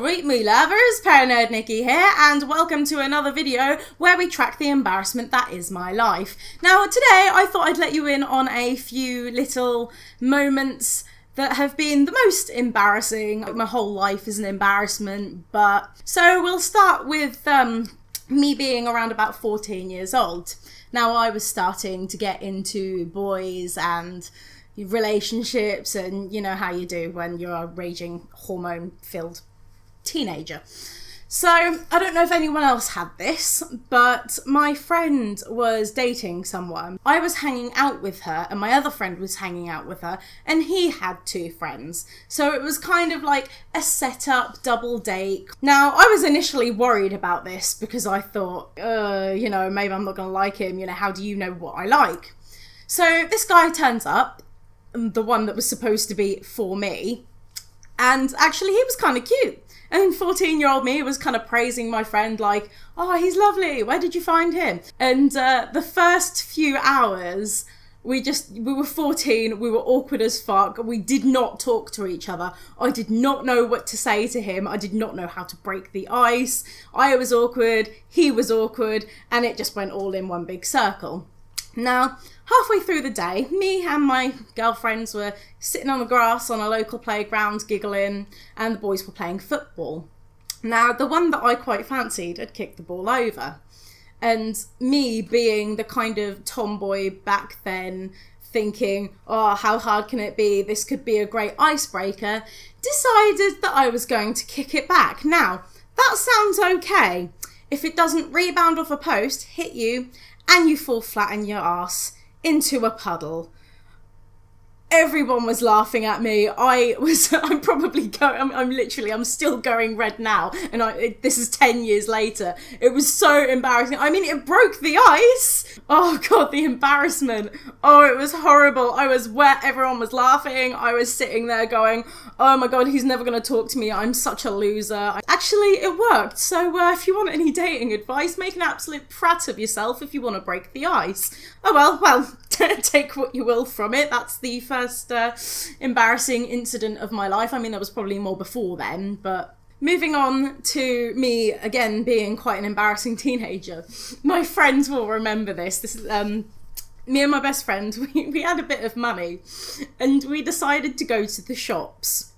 Alright, me lovers, paranerdnicky here, and welcome to another video where we track the embarrassment that is my life. Now today I thought I'd let you in on a few little moments that have been the most embarrassing. My whole life is an embarrassment, but... So we'll start with me being around about 14 years old. Now I was starting to get into boys and relationships, and you know how you do when you're a raging hormone-filled teenager. So I don't know if anyone else had this, but my friend was dating someone. I was hanging out with her and my other friend was hanging out with her, and he had two friends. So it was kind of like a set-up double date. Now I was initially worried about this because I thought, maybe I'm not gonna like him. How do you know what I like? So this guy turns up, the one that was supposed to be for me, and actually he was kind of cute. And 14-year-old me was kind of praising my friend like, oh, he's lovely, where did you find him? And the first few hours, we were 14, we were awkward as fuck, we did not talk to each other. I did not know what to say to him, I did not know how to break the ice. I was awkward, he was awkward, and it just went all in one big circle. Now, halfway through the day, me and my girlfriends were sitting on the grass on a local playground giggling, and the boys were playing football. Now, the one that I quite fancied had kicked the ball over. And me being the kind of tomboy back then, thinking, oh, how hard can it be? This could be a great icebreaker, decided that I was going to kick it back. Now, that sounds okay if it doesn't rebound off a post, hit you, and you fall flat on your ass into a puddle. Everyone was laughing at me. I'm still going red now, and this is 10 years later. It was so embarrassing. I mean, it broke the ice. Oh God, the embarrassment. Oh, it was horrible. I was wet, everyone was laughing. I was sitting there going, oh my God, he's never gonna talk to me. I'm such a loser. Actually, it worked. So if you want any dating advice, make an absolute prat of yourself if you want to break the ice. Oh well, take what you will from it. That's the first embarrassing incident of my life. I mean, there was probably more before then, but moving on to me again being quite an embarrassing teenager. My friends will remember this. This is me and my best friend. We had a bit of money, and we decided to go to the shops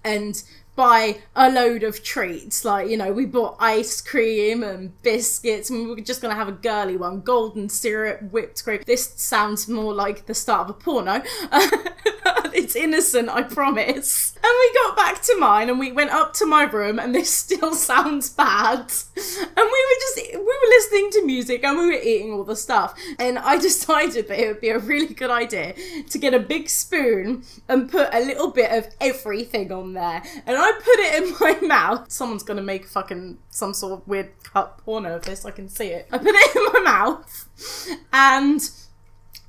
and buy a load of treats. Like, we bought ice cream and biscuits, and we were just gonna have a girly one, golden syrup, whipped cream. This sounds more like the start of a porno. It's innocent, I promise. And we got back to mine and we went up to my room, and this still sounds bad. And we were listening to music and we were eating all the stuff. And I decided that it would be a really good idea to get a big spoon and put a little bit of everything on there. And I put it in my mouth. Someone's gonna make fucking some sort of weird cut porno of this, I can see it. I put it in my mouth, and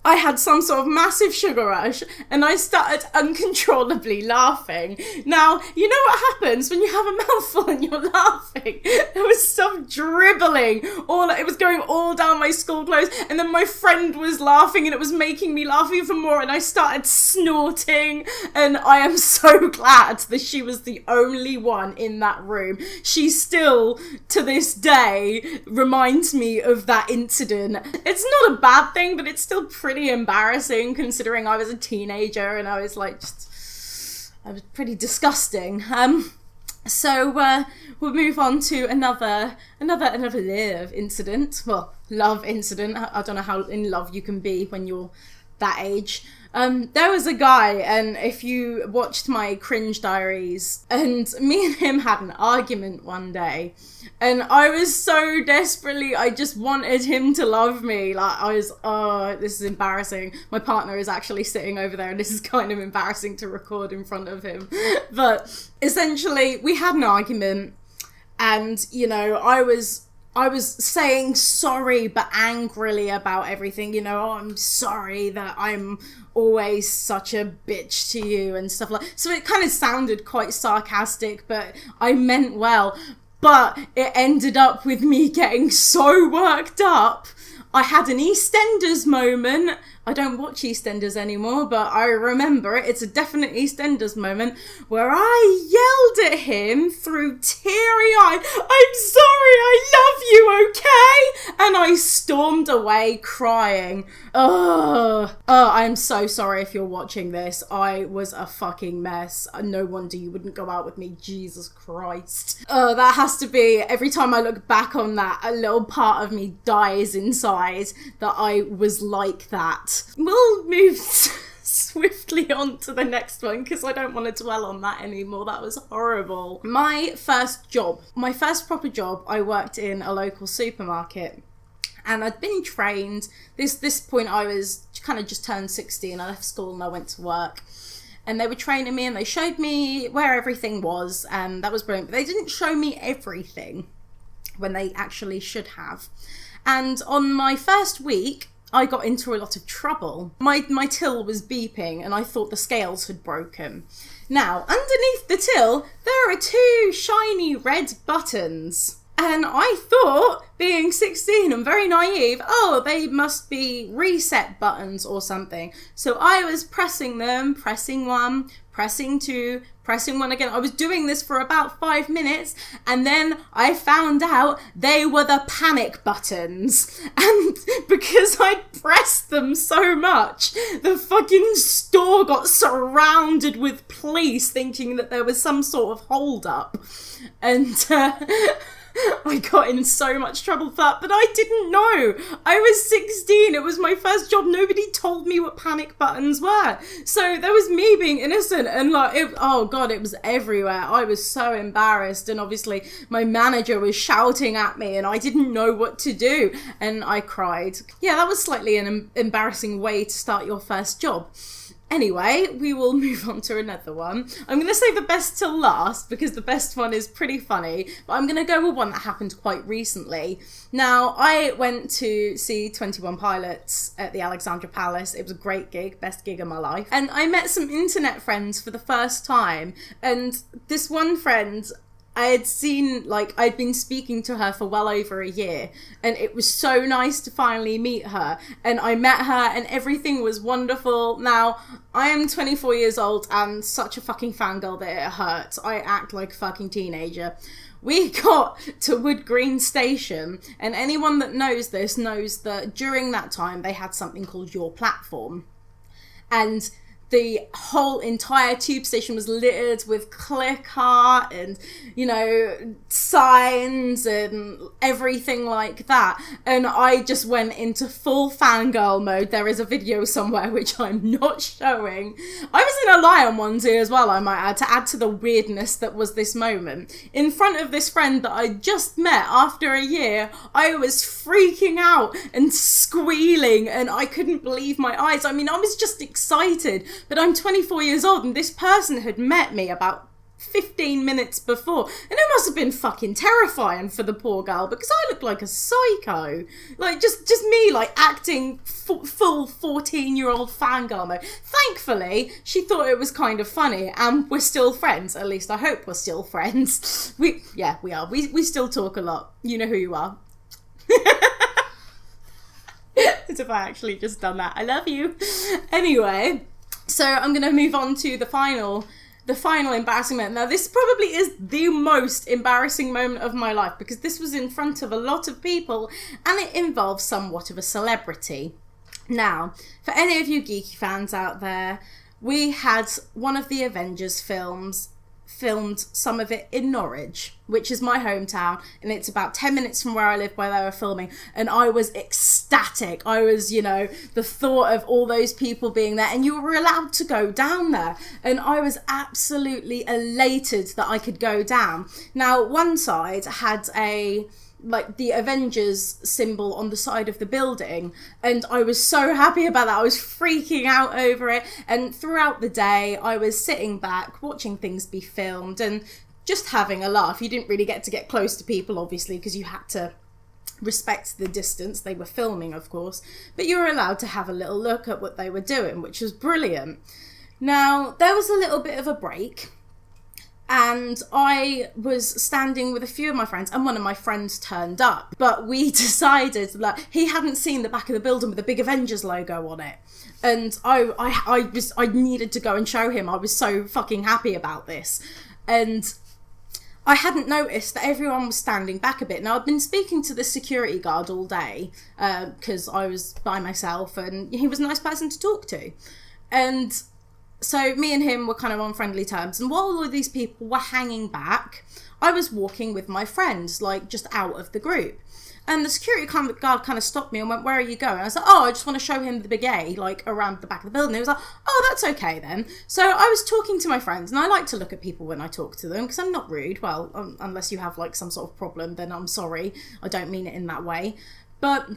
I had some sort of massive sugar rush, and I started uncontrollably laughing. Now, you know what happens when you have a mouthful and you're laughing? There was stuff dribbling. It was going all down my school clothes, and then my friend was laughing, and it was making me laugh even more, and I started snorting, and I am so glad that she was the only one in that room. She still, to this day, reminds me of that incident. It's not a bad thing, but it's still pretty embarrassing considering I was a teenager and I was pretty disgusting. So we'll move on to another love incident. Well, love incident. I don't know how in love you can be when you're that age. There was a guy, and if you watched my cringe diaries, and me and him had an argument one day, and I was so desperately, I just wanted him to love me. Like, I was, oh, this is embarrassing. My partner is actually sitting over there, and this is kind of embarrassing to record in front of him. But essentially, we had an argument, and, I was saying sorry, but angrily about everything, oh, I'm sorry that I'm always such a bitch to you and stuff like that. So it kind of sounded quite sarcastic, but I meant well. But it ended up with me getting so worked up, I had an EastEnders moment. I don't watch EastEnders anymore, but I remember it. It's a definite EastEnders moment where I yelled at him through teary-eyed, "I'm sorry, I love you, okay?" And I stormed away crying. I'm so sorry if you're watching this. I was a fucking mess. No wonder you wouldn't go out with me. Jesus Christ. That has to be, every time I look back on that, a little part of me dies inside that I was like that. We'll move swiftly on to the next one because I don't want to dwell on that anymore. That was horrible. My first proper job, I worked in a local supermarket. And I'd been trained. This point I was kind of just turned 16. I left school and I went to work. And they were training me and they showed me where everything was. And that was brilliant. But they didn't show me everything when they actually should have. And on my first week, I got into a lot of trouble. My till was beeping and I thought the scales had broken. Now, underneath the till, there are 2 shiny red buttons. And I thought, being 16 and very naive, they must be reset buttons or something. So I was pressing them, pressing 1, pressing 2, pressing 1 again. I was doing this for about 5 minutes, and then I found out they were the panic buttons. And because I'd pressed them so much, the fucking store got surrounded with police thinking that there was some sort of hold up. And I got in so much trouble for that, but I didn't know. I was 16. It was my first job. Nobody told me what panic buttons were. So there was me being innocent and it was everywhere. I was so embarrassed. And obviously my manager was shouting at me and I didn't know what to do. And I cried. Yeah, that was slightly an embarrassing way to start your first job. Anyway, we will move on to another one. I'm going to save the best till last because the best one is pretty funny, but I'm going to go with one that happened quite recently. Now, I went to see 21 Pilots at the Alexandra Palace. It was a great gig, best gig of my life. And I met some internet friends for the first time. And this one friend, I'd been speaking to her for well over a year, and it was so nice to finally meet her. And I met her and everything was wonderful. Now, I am 24 years old and such a fucking fangirl that it hurts. I act like a fucking teenager. We got to Wood Green Station, and anyone that knows this knows that during that time they had something called Your Platform. And the whole entire tube station was littered with click art and, signs and everything like that. And I just went into full fangirl mode. There is a video somewhere which I'm not showing. I was in a lion onesie as well, I might add, to add to the weirdness that was this moment. In front of this friend that I just met after a year, I was freaking out and squealing and I couldn't believe my eyes. I mean, I was just excited. But I'm 24 years old and this person had met me about 15 minutes before. And it must have been fucking terrifying for the poor girl because I looked like a psycho. Like, just me, acting full 14-year-old fangirl mode. Thankfully, she thought it was kind of funny and we're still friends. At least I hope we're still friends. We are. We still talk a lot. You know who you are. As if I actually just done that. I love you. Anyway, so I'm going to move on to the final embarrassing moment. Now, this probably is the most embarrassing moment of my life because this was in front of a lot of people and it involves somewhat of a celebrity. Now, for any of you geeky fans out there, we had one of the Avengers films filmed some of it in Norwich, which is my hometown, and it's about 10 minutes from where I live where they were filming, and I was ecstatic. I was, the thought of all those people being there, and you were allowed to go down there, and I was absolutely elated that I could go down. Now, one side had the Avengers symbol on the side of the building, and I was so happy about that. I was freaking out over it, and throughout the day I was sitting back watching things be filmed and just having a laugh. You didn't really get to get close to people, obviously, because you had to respect the distance. They were filming, of course, but you were allowed to have a little look at what they were doing, which was brilliant. Now, there was a little bit of a break, And I was standing with a few of my friends, and one of my friends turned up. But we decided that he hadn't seen the back of the building with the big Avengers logo on it. And I needed to go and show him. I was so fucking happy about this. And I hadn't noticed that everyone was standing back a bit. Now, I'd been speaking to the security guard all day because I was by myself, and he was a nice person to talk to. And so me and him were kind of on friendly terms. And while all of these people were hanging back, I was walking with my friends, like just out of the group. And the security guard kind of stopped me and went, "Where are you going?" And I was like, "Oh, I just want to show him the big A, like around the back of the building." He was like, "Oh, that's okay then." So I was talking to my friends, and I like to look at people when I talk to them because I'm not rude. Well, unless you have like some sort of problem, then I'm sorry. I don't mean it in that way. But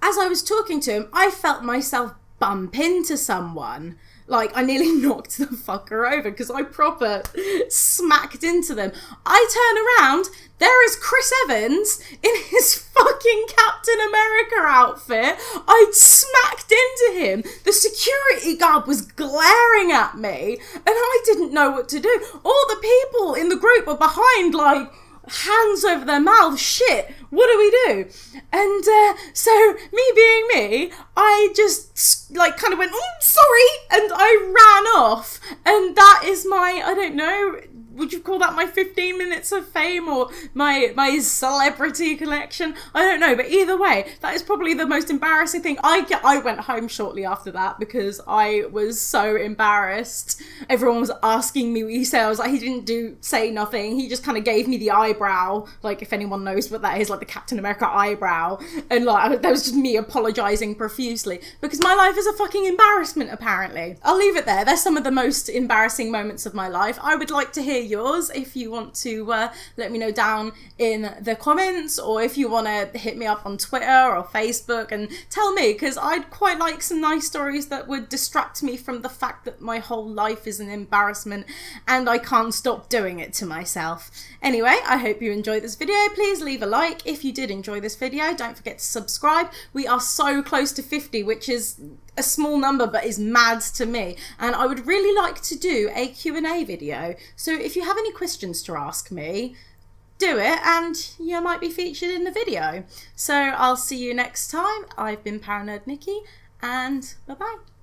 as I was talking to him, I felt myself bump into someone. Like, I nearly knocked the fucker over because I proper smacked into them. I turn around, there is Chris Evans in his fucking Captain America outfit. I'd smacked into him. The security guard was glaring at me, and I didn't know what to do. All the people in the group were behind, like, hands over their mouths. Shit, what do we do? And so me being me, I just like kind of went, "Oh, sorry," and I ran off. And that is my, I don't know, would you call that my 15 minutes of fame or my celebrity connection? I don't know, but either way, that is probably the most embarrassing thing. I went home shortly after that because I was so embarrassed. Everyone was asking me what you said. I was like, he didn't say nothing. He just kind of gave me the eyebrow, like if anyone knows what that is, like the Captain America eyebrow. And like that was just me apologising profusely because my life is a fucking embarrassment apparently. I'll leave it there. They're some of the most embarrassing moments of my life. I would like to hear yours if you want to let me know down in the comments, or if you want to hit me up on Twitter or Facebook and tell me, because I'd quite like some nice stories that would distract me from the fact that my whole life is an embarrassment and I can't stop doing it to myself. Anyway, I hope you enjoyed this video. Please leave a like if you did enjoy this video. Don't forget to subscribe. We are so close to 50, which is a small number but is mad to me, and I would really like to do a Q&A video. So if you have any questions to ask me, do it and you might be featured in the video. So I'll see you next time. I've been Paranerdnicky, and bye bye.